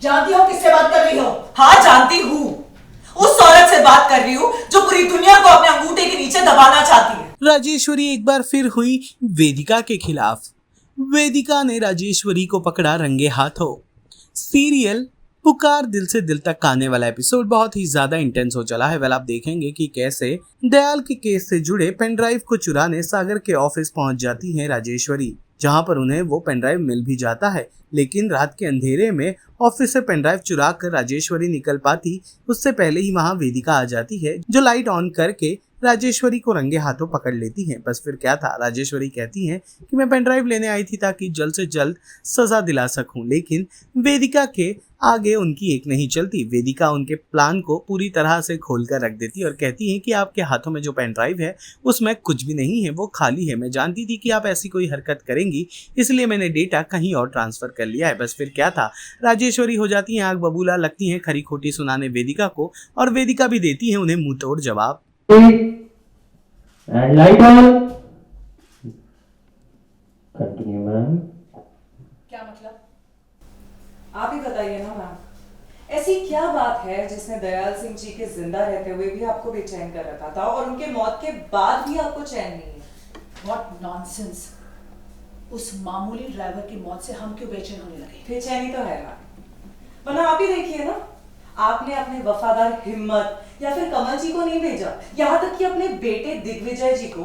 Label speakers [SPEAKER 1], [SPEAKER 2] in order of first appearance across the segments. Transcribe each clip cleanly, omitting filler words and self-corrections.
[SPEAKER 1] जानती हो किससे बात कर रही हो?
[SPEAKER 2] हाँ जानती हूँ, उस औरत से बात कर रही हूँ जो पूरी दुनिया को अपने अंगूठे के नीचे दबाना चाहती है।
[SPEAKER 3] राजेश्वरी एक बार फिर हुई वेदिका के खिलाफ। वेदिका ने राजेश्वरी को पकड़ा रंगे हाथों। सीरियल पुकार दिल से दिल तक आने वाला एपिसोड बहुत ही ज्यादा इंटेंस हो चला है। आप देखेंगे कि कैसे दयाल के केस से जुड़े पेन ड्राइव को चुराने सागर के ऑफिस पहुंच जाती है राजेश्वरी, जहां पर उन्हें वो पेन ड्राइव मिल भी जाता है। लेकिन रात के अंधेरे में ऑफिस से पेन ड्राइव चुरा कर राजेश्वरी निकल पाती उससे पहले ही वहां वेदिका आ जाती है, जो लाइट ऑन करके राजेश्वरी को रंगे हाथों पकड़ लेती हैं। बस फिर क्या था, राजेश्वरी कहती हैं कि मैं पेन ड्राइव लेने आई थी ताकि जल्द से जल्द सजा दिला सकूं, लेकिन वेदिका के आगे उनकी एक नहीं चलती। वेदिका उनके प्लान को पूरी तरह से खोल कर रख देती और कहती है कि आपके हाथों में जो पेन ड्राइव है उसमें कुछ भी नहीं है, वो खाली है। मैं जानती थी कि आप ऐसी कोई हरकत करेंगी, इसलिए मैंने डेटा कहीं और ट्रांसफर कर लिया है। बस फिर क्या था, राजेश्वरी हो जाती है आग बबूला, लगती है खरी खोटी सुनाने वेदिका को, और वेदिका भी देती है उन्हें मुंह तोड़ जवाब।
[SPEAKER 4] And light on. Continue, ma'am.
[SPEAKER 1] क्या मतलब?
[SPEAKER 2] आप ही बताइए ना मैम, ऐसी क्या बात है जिसने दयाल सिंह जी के जिंदा रहते हुए भी आपको बेचैन कर रखा था और उनके मौत के बाद भी आपको चैन नहीं है?
[SPEAKER 1] What nonsense! उस मामूली ड्राइवर की मौत से हम क्यों बेचैन होने लगे?
[SPEAKER 2] बेचैनी तो है मैम, वरना आप ही देखिए ना, आपने अपने वफादार हिम्मत या फिर कमल जी को नहीं भेजा, यहाँ तक कि अपने बेटे दिग्विजय जी को,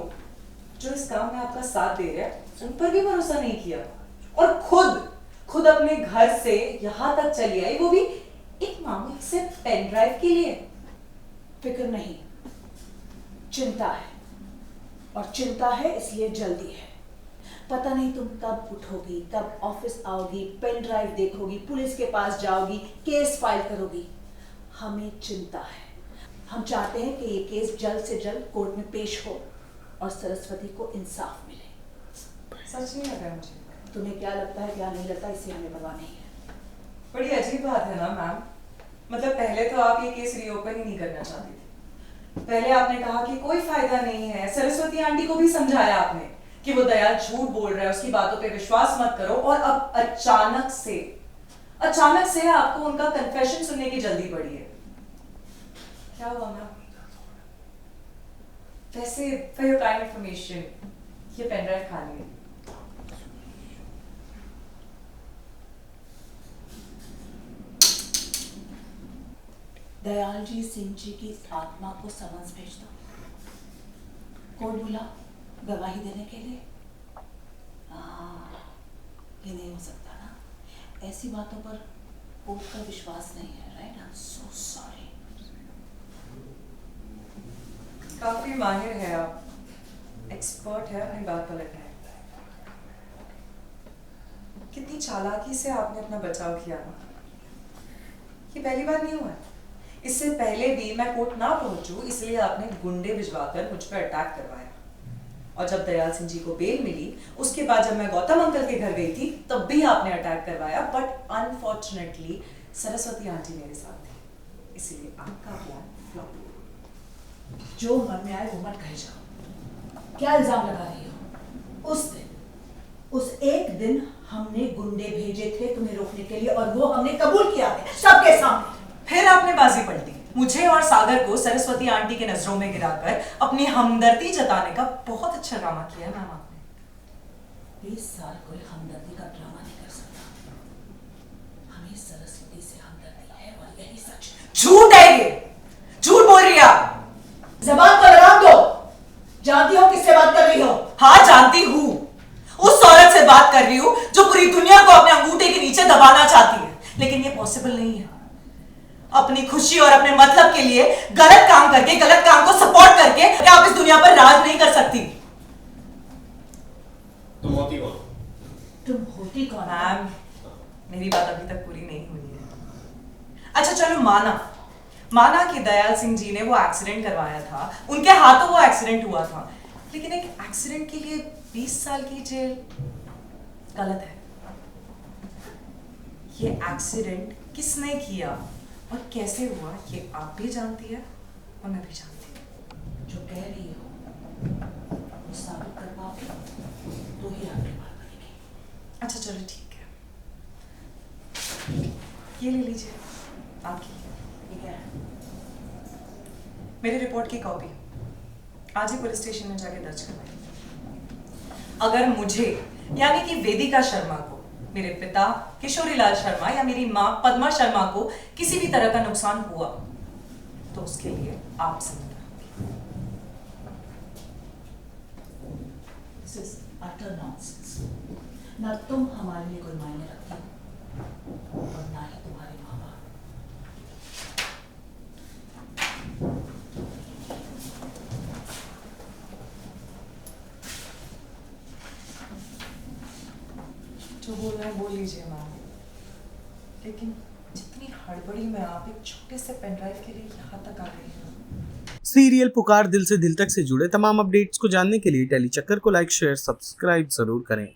[SPEAKER 2] जो इस काम में आपका साथ दे रहे हैं, उन पर भी भरोसा नहीं किया और खुद अपने घर से यहाँ तक चली आई, वो भी एक मामूली से पेन ड्राइव के लिए।
[SPEAKER 1] फिक्र नहीं, चिंता है, और चिंता है इसलिए जल्दी है। पता नहीं तुम कब उठोगी, कब ऑफिस आओगी, पेन ड्राइव देखोगी, पुलिस के पास जाओगी, केस फाइल करोगी। हमें चिंता है। हम चाहते हैं कि ये केस जल्द से जल्द कोर्ट में पेश हो और सरस्वती को इंसाफ मिले।
[SPEAKER 2] सच नहीं लग रहा मुझे।
[SPEAKER 1] तुम्हें क्या लगता है, क्या नहीं लगता, इससे हमें परवाह नहीं है।
[SPEAKER 2] बड़ी अजीब बात है ना मैम, मतलब पहले तो आप ये केस रीओपन ही नहीं करना चाहती थी। पहले आपने कहा कि कोई फायदा नहीं है, सरस्वती आंटी को भी समझाया आपने कि वो दयाल झूठ बोल रहा है, उसकी बातों पे विश्वास मत करो, और अब अचानक से आपको उनका कन्फेशन सुनने की जल्दी पड़ी है। क्या हुआ मैम? वैसे फॉर योर काइंड इंफॉर्मेशन, ये पेन ड्राइव खाली है।
[SPEAKER 1] दयाल जी सिंह जी की आत्मा को समझ भेज दो। कोर्ट बुला गवाही देने के लिए। ये नहीं हो सकता ना, ऐसी बातों पर कोर्ट का विश्वास नहीं है, right? I am so sorry.
[SPEAKER 2] काफी माहिर है आप, एक्सपर्ट है अपनी बात पलटने। कितनी चालाकी से आपने अपना बचाव किया ना, ये पहली बार नहीं हुआ है। इससे पहले भी मैं कोर्ट ना पहुंचूं इसलिए आपने गुंडे भिजवाकर मुझ पर अटैक करवाया, और जब दयाल सिंह जी को बेल मिली उसके बाद जब मैं गौतम अंकल के घर गई थी तब भी आपने अटैक करवाया, बट अनफॉर्चुनेटली सरस्वती आंटी मेरे साथ थी, इसलिए आपका प्लान फ्लॉप हुआ।
[SPEAKER 1] जो मन में आए वो मत कह जाओ। क्या इल्जाम लगा रही हो? उस एक दिन हमने गुंडे भेजे थे तुम्हें रोकने के लिए, और वो हमने कबूल किया है सबके सामने।
[SPEAKER 2] फिर आपने बाजी पलटी, मुझे और सागर को सरस्वती आंटी के नजरों में गिराकर अपनी हमदर्दी जताने का बहुत अच्छा ड्रामा किया है मैम आपने।
[SPEAKER 1] 20 साल कोई हमदर्दी का ड्रामा नहीं कर सकता। हमें सरस्वती से हमदर्दी है और यही सच है।
[SPEAKER 2] झूठ है ये, झूठ बोल रही है आप।
[SPEAKER 1] जबान को लगाम दो। जानती हो किससे बात कर रही हो?
[SPEAKER 2] हाँ जानती हूँ, उस औरत से बात कर रही हूँ जो पूरी दुनिया को अपने अंगूठे के नीचे दबाना चाहती है, लेकिन ये पॉसिबल नहीं है। अपनी खुशी और अपने मतलब के लिए गलत काम करके, गलत काम को सपोर्ट करके आप इस दुनिया पर राज नहीं कर सकती।
[SPEAKER 4] तुम होती कौन?
[SPEAKER 1] तुम होती कौन?
[SPEAKER 2] मैम मेरी बात अभी तक पूरी नहीं हुई है। अच्छा चलो माना कि दयाल सिंह जी ने वो एक्सीडेंट करवाया था, उनके हाथों वो एक्सीडेंट हुआ था, लेकिन एक एक्सीडेंट के लिए 20 साल की जेल गलत है। ये एक्सीडेंट किसने किया और कैसे हुआ ये आप भी जानती है और मैं भी जानती हूँ।
[SPEAKER 1] जो कह रही हो वो साबित कर पाओगे तो ही आपकी बात बनेगी।
[SPEAKER 2] अच्छा चलो ठीक है। ये ले लीजिए, आपकी।
[SPEAKER 1] ठीक है।
[SPEAKER 2] मेरी रिपोर्ट की कॉपी आज ही पुलिस स्टेशन में जाके दर्ज करवाइए। अगर मुझे यानी कि वेदिका शर्मा को, मेरे पिता किशोरीलाल शर्मा या मेरी मां पद्मा शर्मा को किसी भी तरह का नुकसान हुआ तो उसके लिए आप जिम्मेदार होंगे।
[SPEAKER 1] This is utter nonsense. ना तुम हमारे लिए कोई मायने रखते हो और ना ही तुम्हारे माँ बाप।
[SPEAKER 2] जो बोलना है बोल लीजिए मैम, लेकिन जितनी हड़बड़ी में आप एक छोटे से पेन ड्राइव के लिए यहाँ तक आ गई हैं।
[SPEAKER 3] सीरियल पुकार दिल से दिल तक से जुड़े तमाम अपडेट्स को जानने के लिए टेली चक्कर को लाइक शेयर सब्सक्राइब जरूर करें।